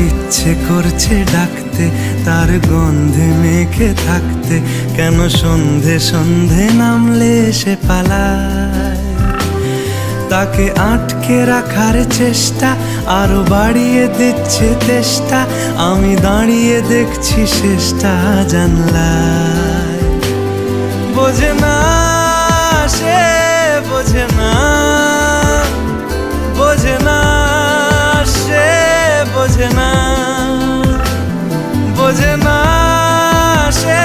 ইচ্ছে করছে ডাকতে, তার গন্ধে মেখে থাকতে, কেন সন্ধে সন্ধে নামলে সে পালায়। তাকে আটকে রাখার চেষ্টা আরো বাড়িয়ে দিচ্ছে তেষ্টা, আমি দাঁড়িয়ে দেখছি শেষটা জানলায়। বোঝে না সে, বোঝে না, বোঝে না সে, বোঝে না, বোঝে না সে,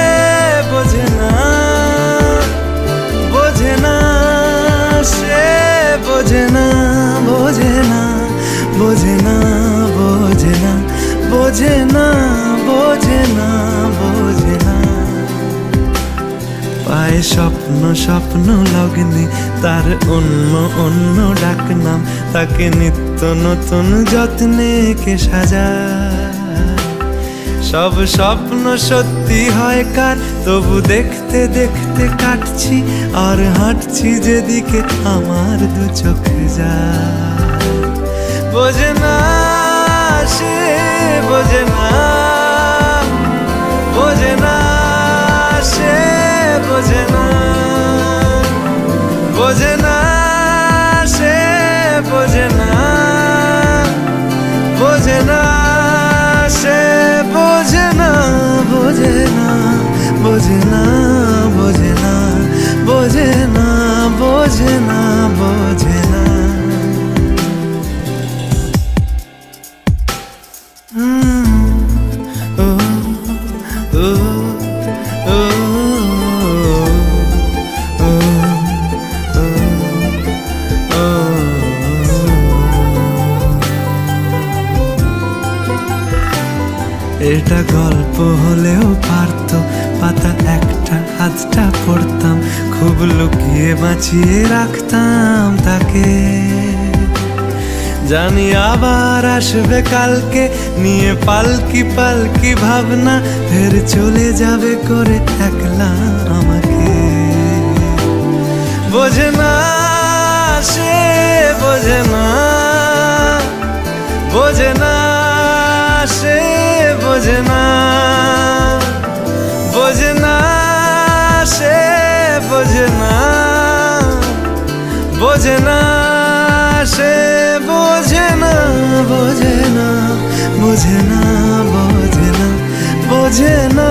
বোঝে না, বোঝে না সে, বোঝে না, বোঝে না, বোঝে না, বোঝে না, বোঝে না, বোঝে না, বোঝে না। পায়ে স্বপ্ন স্বপ্ন লগ্নে তার অন্য অন্য ডাকনাম, তাকে নিত্য নতুন যত্নে কে সাজায়। সব স্বপ্ন সত্যি হয় কার, তবু দেখতে দেখতে কাটছি আর হাঁটছি যেদিকে আমার দু চোখ যায়। বোঝে না সে, বোঝে না, বোঝে না সে, বোঝে না, বোঝে না সে, বোঝে না, বোঝে না সে, বোঝে না, বোঝে না, বোঝে না, বোঝে না, বোঝে না, বোঝে না, বোঝে না। এটা গল্প হলেও পারতো, পাতা একটা আধটা পড়তাম, খুব লুকিয়ে বাঁচিয়ে রাখতাম তাকে। জানি আবার আসবে কালকে, নিয়ে পালকি পালকি ভাবনা, ফের চলে যাবে করে একলা আমাকে। বোঝে না সে, বোঝে না, বোঝে না সে, বোঝে না, বোঝে না সে, বোঝে না, বোঝে না সে, বোঝে না, বোঝে না, বোঝে না, বোঝে না, বোঝে না।